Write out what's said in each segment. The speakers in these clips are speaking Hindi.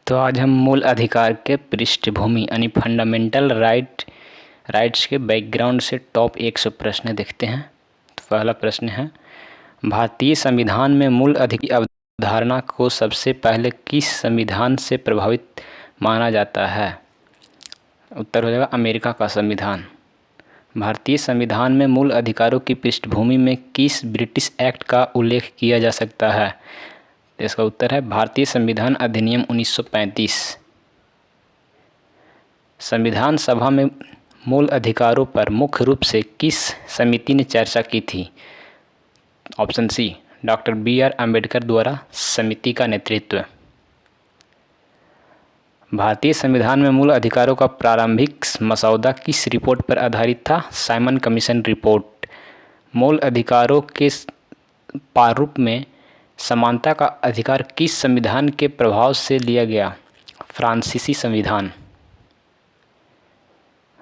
तो आज हम मूल अधिकार के पृष्ठभूमि यानी फंडामेंटल राइट्स के बैकग्राउंड से टॉप 100 प्रश्न देखते हैं। तो पहला प्रश्न है, भारतीय संविधान में मूल अधिकार की अवधारणा को सबसे पहले किस संविधान से प्रभावित माना जाता है? उत्तर हो जाएगा अमेरिका का संविधान। भारतीय संविधान में मूल अधिकारों की पृष्ठभूमि में किस ब्रिटिश एक्ट का उल्लेख किया जा सकता है? तो इसका उत्तर है भारतीय संविधान अधिनियम 1935। संविधान सभा में मूल अधिकारों पर मुख्य रूप से किस समिति ने चर्चा की थी? Option C, doctor BR Ambedkar द्वारा समिति का नेतृत्व। भारतीय संविधान में मूल अधिकारों का प्रारंभिक मसौदा किस रिपोर्ट पर आधारित था? Simon commission report. मूल अधिकारों के प्रारूप में समानता का अधिकार किस संविधान के प्रभाव से लिया गया? फ्रांसीसी संविधान।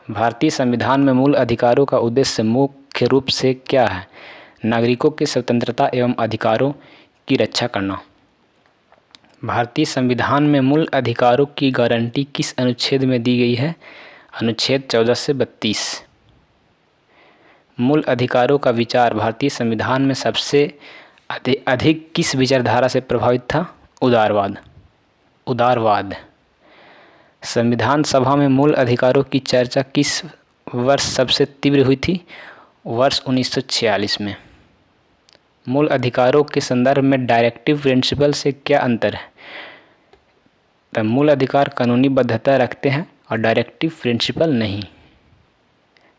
भारतीय संविधान में मूल अधिकारों का उद्देश्य मुख्य रूप से क्या है? नागरिकों के स्वतंत्रता एवं अधिकारों की रक्षा करना। भारतीय संविधान में मूल अधिकारों की गारंटी किस अनुच्छेद में दी गई है? अनुच्छेद 14 से 32। मूल अधिकारों का विचार भारतीय संविधान में सबसे अधिक किस विचारधारा से प्रभावित था? उदारवाद। संविधान सभा में मूल अधिकारों की चर्चा किस वर्ष सबसे तीव्र हुई थी? वर्ष 1946 में। मूल अधिकारों के संदर्भ में डायरेक्टिव प्रिंसिपल से क्या अंतर है? तो मूल अधिकार कानूनी बाध्यता रखते हैं और डायरेक्टिव प्रिंसिपल नहीं।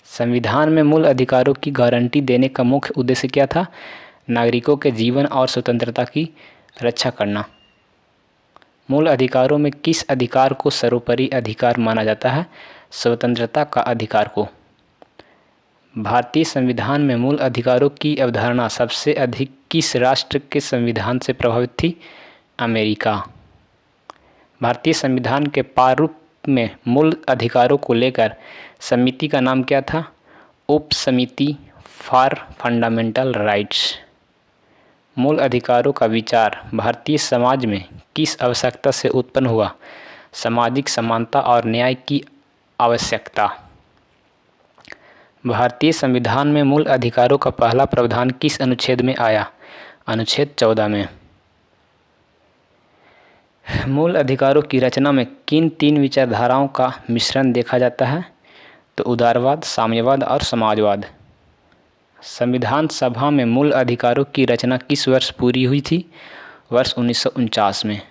संविधान में मूल अधिकारों की गारंटी देने का मुख्य उद्देश्य क्या था? नागरिकों के जीवन और स्वतंत्रता की रक्षा करना। मूल अधिकारों में किस अधिकार को सर्वोपरि अधिकार माना जाता है? स्वतंत्रता का अधिकार को। भारतीय संविधान में मूल अधिकारों की अवधारणा सबसे अधिक किस राष्ट्र के संविधान से प्रभावित थी? अमेरिका। भारतीय संविधान के प्रारूप में मूल अधिकारों को लेकर समिति का नाम क्या था? उप समिति फॉर फंडामेंटल राइट्स। मूल अधिकारों का विचार भारतीय समाज में किस आवश्यकता से उत्पन्न हुआ? सामाजिक समानता और न्याय की आवश्यकता। भारतीय संविधान में मूल अधिकारों का पहला प्रावधान किस अनुच्छेद में आया? अनुच्छेद 14 में। मूल अधिकारों की रचना में किन 3 विचारधाराओं का मिश्रण देखा जाता है? तो उदारवाद, साम्यवाद और समाजवाद। संविधान सभा में मूल अधिकारों की रचना किस वर्ष पूरी हुई थी? वर्ष 1949 में।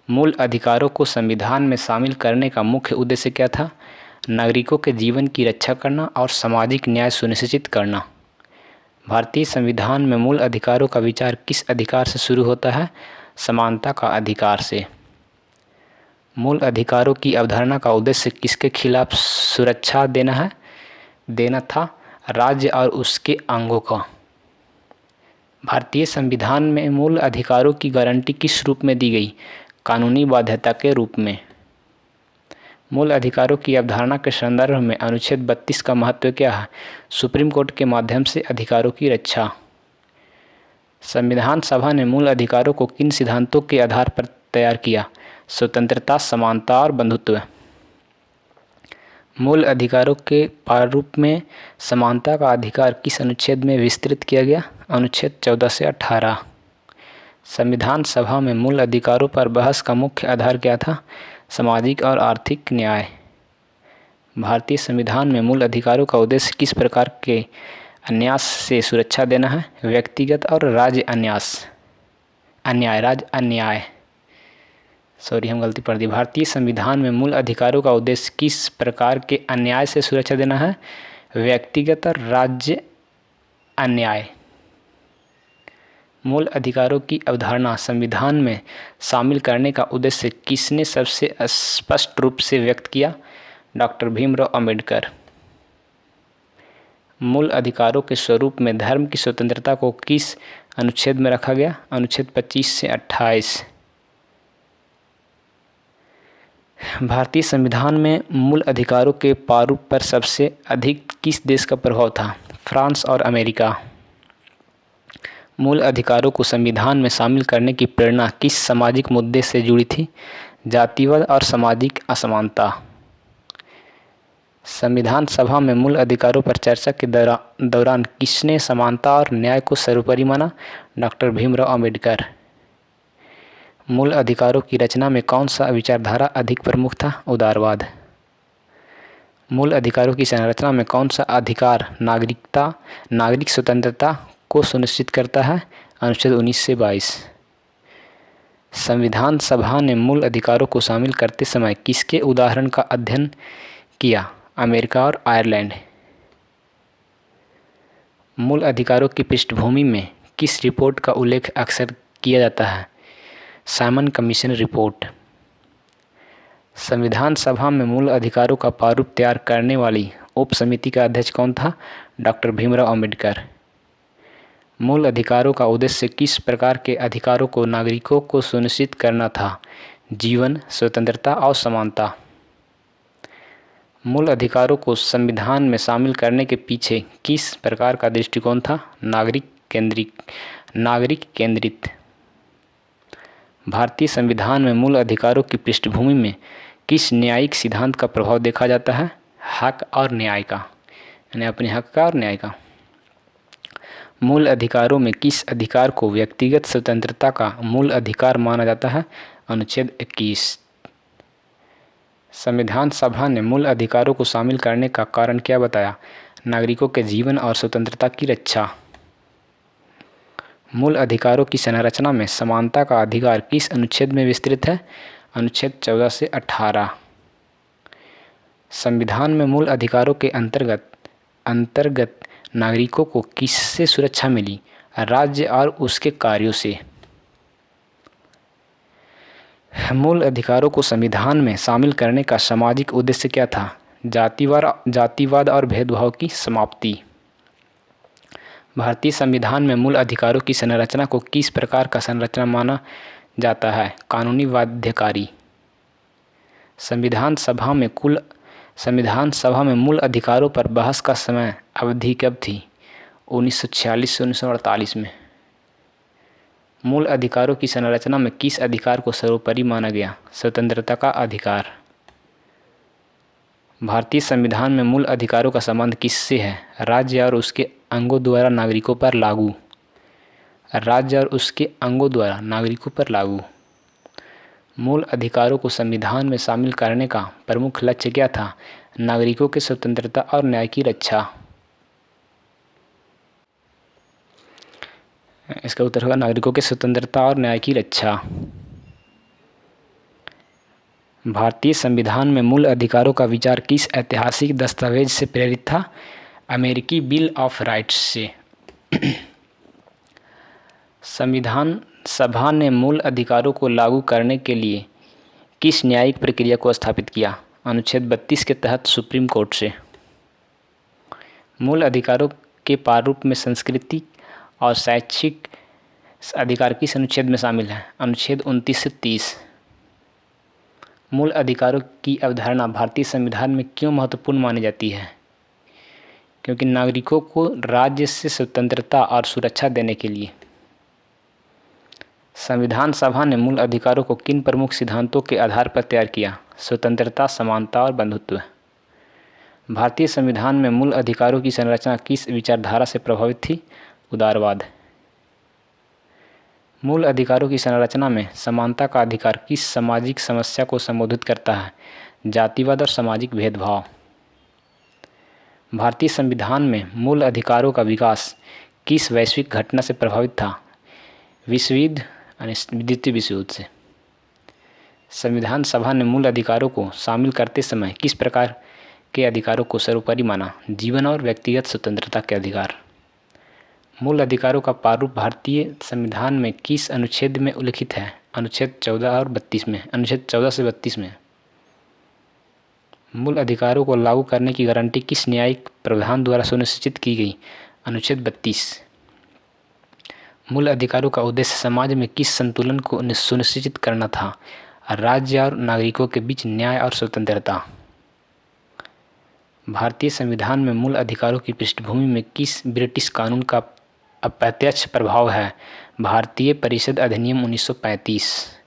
मूल अधिकारों को संविधान में शामिल करने का मुख्य उद्देश्य क्या था? नागरिकों के जीवन की रक्षा करना और सामाजिक न्याय सुनिश्चित करना। भारतीय संविधान में मूल अधिकारों का विचार किस अधिकार से शुरू होता है? समानता का अधिकार से। मूल अधिकारों की अवधारणा का उद्देश्य किसके खिलाफ सुरक्षा देना था? राज्य और उसके अंगों का। भारतीय संविधान में मूल अधिकारों की गारंटी किस रूप में दी गई? कानूनी बाध्यता के रूप में। मूल अधिकारों की अवधारणा के संदर्भ में अनुच्छेद 32 का महत्व क्या है? सुप्रीम कोर्ट के माध्यम से अधिकारों की रक्षा। संविधान सभा ने मूल अधिकारों को किन सिद्धांतों के आधार पर तैयार किया? स्वतंत्रता, समानता और बंधुत्व। मूल अधिकारों के प्रारूप में समानता का अधिकार किस अनुच्छेद में विस्तृत किया गया? अनुच्छेद 14 से 18। संविधान सभा में मूल अधिकारों पर बहस का मुख्य आधार क्या था? सामाजिक और आर्थिक न्याय। भारतीय संविधान में मूल अधिकारों का उद्देश्य किस प्रकार के अन्याय से सुरक्षा देना है? व्यक्तिगत और राज्य अन्याय। हम गलती पढ़ दी। भारतीय संविधान में मूल अधिकारों का उद्देश्य किस प्रकार के अन्याय से सुरक्षा देना है? व्यक्तिगत और राज्य अन्याय। मूल अधिकारों की अवधारणा संविधान में शामिल करने का उद्देश्य किसने सबसे स्पष्ट रूप से व्यक्त किया? डॉक्टर भीमराव अम्बेडकर। मूल अधिकारों के स्वरूप में धर्म की स्वतंत्रता को किस अनुच्छेद में रखा गया? अनुच्छेद 25 से 28। भारतीय संविधान में मूल अधिकारों के प्रारूप पर सबसे अधिक किस देश का प्रभाव था? फ्रांस और अमेरिका। मूल अधिकारों को संविधान में शामिल करने की प्रेरणा किस सामाजिक मुद्दे से जुड़ी थी? जातिवाद और सामाजिक असमानता। संविधान सभा में मूल अधिकारों पर चर्चा के दौरान किसने समानता और न्याय को सर्वोपरि माना? डॉक्टर भीमराव अंबेडकर। मूल अधिकारों की रचना में कौन सा विचारधारा अधिक प्रमुख था? उदारवाद। मूल अधिकारों की संरचना में कौन सा अधिकार नागरिक स्वतंत्रता को सुनिश्चित करता है? अनुच्छेद 19 से 22। संविधान सभा ने मूल अधिकारों को शामिल करते समय किसके उदाहरण का अध्ययन किया? अमेरिका और आयरलैंड। मूल अधिकारों की पृष्ठभूमि में किस रिपोर्ट का उल्लेख अक्सर किया जाता है? Simon commission report. संविधान सभा में मूल अधिकारों का प्रारूप तैयार करने वाली उप समिति का अध्यक्ष कौन था? डॉक्टर भीमराव अंबेडकर। मूल अधिकारों का उद्देश्य किस प्रकार के अधिकारों को नागरिकों को सुनिश्चित करना था? जीवन, स्वतंत्रता और समानता। मूल अधिकारों को संविधान में शामिल करने के पीछे किस प्रकार का दृष्टिकोण था? नागरिक केंद्रित। भारतीय संविधान में मूल अधिकारों की पृष्ठभूमि में किस न्यायिक सिद्धांत का प्रभाव देखा जाता है? हक और न्याय का, यानी अपने हक का और न्याय का। मूल अधिकारों में किस अधिकार को व्यक्तिगत स्वतंत्रता का मूल अधिकार माना जाता है? अनुच्छेद 21। संविधान सभा ने मूल अधिकारों को शामिल करने का कारण क्या बताया? नागरिकों के जीवन और स्वतंत्रता की रक्षा। मूल अधिकारों की संरचना में समानता का अधिकार किस अनुच्छेद में विस्तृत है? अनुच्छेद 14 से 18। संविधान में मूल अधिकारों के अंतर्गत नागरिकों को किससे सुरक्षा मिली? राज्य और उसके कार्यों से। मूल अधिकारों को संविधान में शामिल करने का सामाजिक उद्देश्य क्या था? जातिवाद और भेदभाव की समाप्ति। भारतीय संविधान में मूल अधिकारों की संरचना को किस प्रकार का संरचना माना जाता है? कानूनी बाध्यकारी। संविधान सभा में मूल अधिकारों पर बहस का समय अवधि कब थी? 1946 से 1948 में। मूल अधिकारों की संरचना में किस अधिकार को सर्वोपरि माना गया? स्वतंत्रता का अधिकार। भारतीय संविधान में मूल अधिकारों का संबंध किससे है? राज्य और उसके अंगों द्वारा नागरिकों पर लागू। मूल अधिकारों को संविधान में शामिल करने का प्रमुख लक्ष्य क्या था? नागरिकों की स्वतंत्रता और न्याय की रक्षा। इसका उत्तर होगा नागरिकों की स्वतंत्रता और न्याय की रक्षा। भारतीय संविधान में मूल अधिकारों का विचार किस ऐतिहासिक दस्तावेज से प्रेरित था? अमेरिकी बिल ऑफ राइट्स से। संविधान सभा ने मूल अधिकारों को लागू करने के लिए किस न्यायिक प्रक्रिया को स्थापित किया? अनुच्छेद 32 के तहत सुप्रीम कोर्ट से। मूल अधिकारों के प्रारूप में सांस्कृतिक और शैक्षिक अधिकार किस अनुच्छेद में शामिल है? अनुच्छेद 29 से 30। मूल अधिकारों की अवधारणा भारतीय संविधान में क्यों महत्वपूर्ण मानी जाती है? क्योंकि नागरिकों को राज्य से स्वतंत्रता और सुरक्षा देने के लिए। संविधान सभा ने मूल अधिकारों को किन प्रमुख सिद्धांतों के आधार पर तैयार किया? स्वतंत्रता, समानता और बंधुत्व। भारतीय संविधान में मूल अधिकारों की संरचना किस विचारधारा से प्रभावित थी? उदारवाद। मूल अधिकारों की संरचना में समानता का अधिकार किस सामाजिक समस्या को संबोधित करता है? जातिवाद और सामाजिक भेदभाव। भारतीय संविधान में मूल अधिकारों का विकास किस वैश्विक घटना से प्रभावित था? द्वितीय विश्व युद्ध से। संविधान सभा ने मूल अधिकारों को शामिल करते समय किस प्रकार के अधिकारों को सर्वोपरि माना? जीवन और व्यक्तिगत स्वतंत्रता के अधिकार। मूल अधिकारों का प्रारूप भारतीय संविधान में किस अनुच्छेद में उल्लिखित है? अनुच्छेद 14 और 32 में। अनुच्छेद 14 से 32 में। मूल अधिकारों को लागू करने की गारंटी किस न्यायिक प्रावधान द्वारा सुनिश्चित की गई? अनुच्छेद 32। मूल अधिकारों का उद्देश्य समाज में किस संतुलन को सुनिश्चित करना था? राज्य और नागरिकों के बीच न्याय और स्वतंत्रता। भारतीय संविधान में मूल अधिकारों की पृष्ठभूमि में किस ब्रिटिश कानून का अप्रत्यक्ष प्रभाव है? भारतीय परिषद अधिनियम 1935।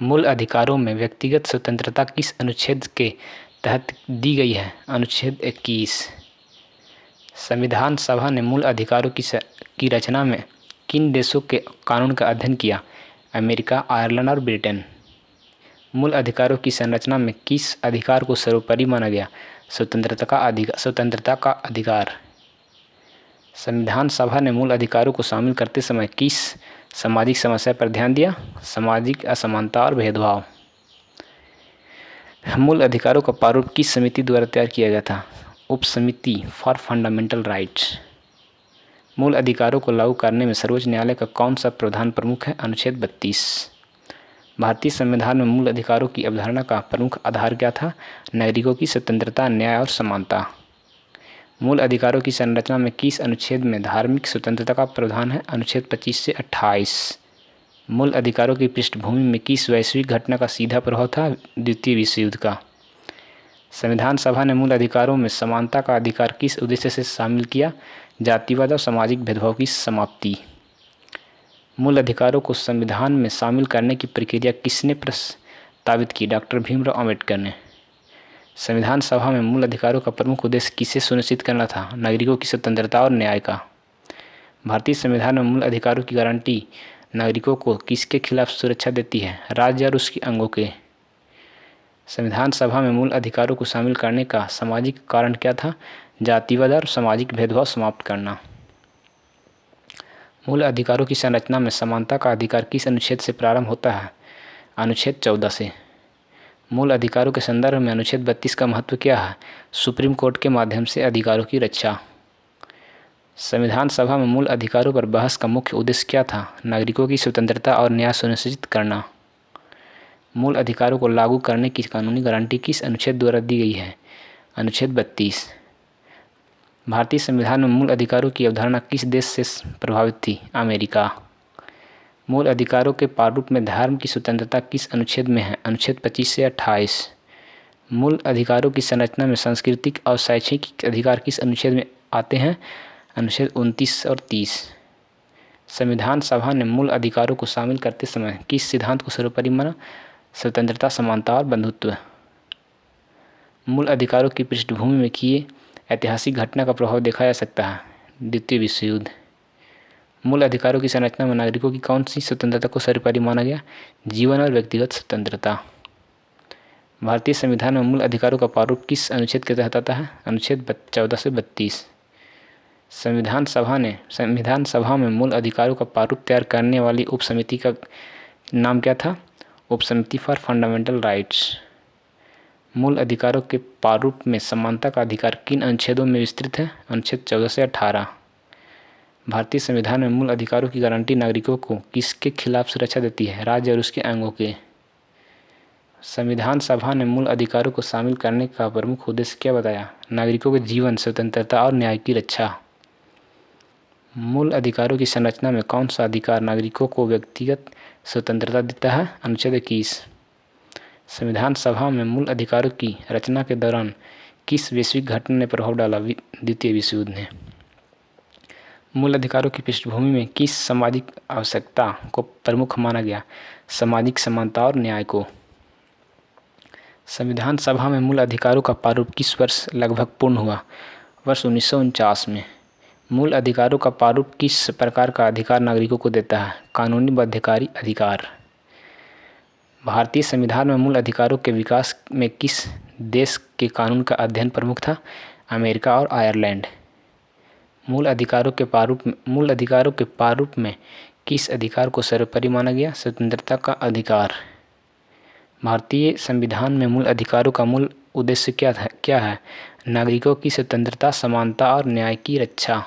मूल अधिकारों में व्यक्तिगत स्वतंत्रता किस अनुच्छेद के तहत दी गई है? अनुच्छेद 21। संविधान सभा ने मूल अधिकारों की रचना में किन देशों के कानून का अध्ययन किया? अमेरिका, आयरलैंड और ब्रिटेन। मूल अधिकारों की संरचना में किस अधिकार को सर्वोपरि माना गया? स्वतंत्रता का अधिकार। संविधान सभा ने मूल अधिकारों को शामिल करते समय किस सामाजिक समस्या पर ध्यान दिया? सामाजिक असमानता और भेदभाव। मूल अधिकारों का प्रारूप किस समिति द्वारा तैयार किया गया था? उप समिति फॉर फंडामेंटल राइट्स। मूल अधिकारों को लागू करने में सर्वोच्च न्यायालय का कौन सा प्रावधान प्रमुख है? अनुच्छेद 32। भारतीय संविधान में मूल अधिकारों की अवधारणा का प्रमुख आधार क्या था? नागरिकों की स्वतंत्रता, न्याय और समानता। मूल अधिकारों की संरचना में किस अनुच्छेद में धार्मिक स्वतंत्रता का प्रावधान है? अनुच्छेद 25 से 28। मूल अधिकारों की पृष्ठभूमि में किस वैश्विक घटना का सीधा प्रभाव था? द्वितीय विश्व युद्ध का। संविधान सभा ने मूल अधिकारों में समानता का अधिकार किस उद्देश्य से शामिल किया? जातिवाद और सामाजिक भेदभाव की समाप्ति। मूल अधिकारों को संविधान में शामिल करने की प्रक्रिया किसने प्रस्तावित की? डॉक्टर भीमराव अम्बेडकर ने। संविधान सभा में मूल अधिकारों का प्रमुख उद्देश्य किसे सुनिश्चित करना था? नागरिकों की स्वतंत्रता और न्याय का। भारतीय संविधान में मूल अधिकारों की गारंटी नागरिकों को किसके खिलाफ सुरक्षा देती है? राज्य और उसके अंगों के। संविधान सभा में मूल अधिकारों को शामिल करने का सामाजिक कारण क्या था? जातिवाद और सामाजिक भेदभाव समाप्त करना। मूल अधिकारों की संरचना में समानता का अधिकार किस अनुच्छेद से प्रारंभ होता है? अनुच्छेद 14 से। मूल अधिकारों के संदर्भ में अनुच्छेद 32 का महत्व क्या है? सुप्रीम कोर्ट के माध्यम से अधिकारों की रक्षा। संविधान सभा में मूल अधिकारों पर बहस का मुख्य उद्देश्य क्या था? नागरिकों की स्वतंत्रता और न्याय सुनिश्चित करना। मूल अधिकारों को लागू करने की कानूनी गारंटी किस अनुच्छेद द्वारा दी गई है? अनुच्छेद 32। भारतीय संविधान में मूल अधिकारों की अवधारणा किस देश से प्रभावित थी? अमेरिका। मूल अधिकारों के प्रारूप में धर्म की स्वतंत्रता किस अनुच्छेद में है? अनुच्छेद 25 से 28। मूल अधिकारों की संरचना में सांस्कृतिक और शैक्षिक अधिकार किस अनुच्छेद में आते हैं? अनुच्छेद 29 और 30। संविधान सभा ने मूल अधिकारों को शामिल करते समय किस सिद्धांत को सर्वोपरि माना? स्वतंत्रता, समानता और बंधुत्व। मूल अधिकारों की पृष्ठभूमि में किए ऐतिहासिक घटना का प्रभाव देखा जा सकता है? द्वितीय विश्व युद्ध। मूल अधिकारों की संरचना में नागरिकों की कौन सी स्वतंत्रता को सर्वोपरि माना गया? जीवन और व्यक्तिगत स्वतंत्रता। भारतीय संविधान में मूल अधिकारों का प्रारूप किस अनुच्छेद के तहत आता है? अनुच्छेद 14 से 32। संविधान सभा में मूल अधिकारों का प्रारूप तैयार करने वाली उप समिति का नाम क्या था? उप समिति फॉर फंडामेंटल राइट्स। मूल अधिकारों के प्रारूप में समानता का अधिकार किन अनुच्छेदों में विस्तृत है? अनुच्छेद 14 से 18। भारतीय संविधान में मूल अधिकारों की गारंटी नागरिकों को किसके खिलाफ सुरक्षा देती है? राज्य और उसके अंगों के। संविधान सभा ने मूल अधिकारों को शामिल करने का प्रमुख उद्देश्य क्या बताया? नागरिकों के जीवन, स्वतंत्रता और न्याय की रक्षा। मूल अधिकारों की संरचना में कौन सा अधिकार नागरिकों को व्यक्तिगत स्वतंत्रता देता है? अनुच्छेद 21। संविधान सभा में मूल अधिकारों की रचना के दौरान किस वैश्विक घटना ने प्रभाव डाला? द्वितीय विश्व युद्ध ने। मूल अधिकारों की पृष्ठभूमि में किस सामाजिक आवश्यकता को प्रमुख माना गया? सामाजिक समानता और न्याय को। संविधान सभा में मूल अधिकारों का प्रारूप किस वर्ष लगभग पूर्ण हुआ? वर्ष 1949 में। मूल अधिकारों का प्रारूप किस प्रकार का अधिकार नागरिकों को देता है? कानूनी बाध्यकारी अधिकार। भारतीय संविधान में मूल अधिकारों के विकास में किस देश के कानून का अध्ययन प्रमुख था? अमेरिका और आयरलैंड। मूल अधिकारों के प्रारूप में किस अधिकार को सर्वोपरि माना गया? स्वतंत्रता का अधिकार। भारतीय संविधान में मूल अधिकारों का मूल उद्देश्य क्या है? नागरिकों की स्वतंत्रता, समानता और न्याय की रक्षा।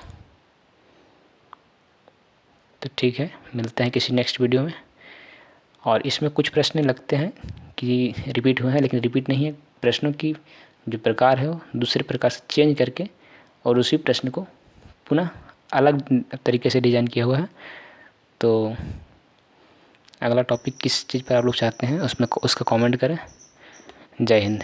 तो ठीक है, मिलते हैं किसी नेक्स्ट वीडियो में। और इसमें कुछ प्रश्न लगते हैं कि रिपीट हुए हैं, लेकिन रिपीट नहीं है। प्रश्नों की जो प्रकार है वो दूसरे प्रकार से चेंज करके और उसी प्रश्न को पुनः अलग तरीके से डिज़ाइन किया हुआ है। तो अगला टॉपिक किस चीज़ पर आप लोग चाहते हैं उसका कमेंट करें। जय हिंद।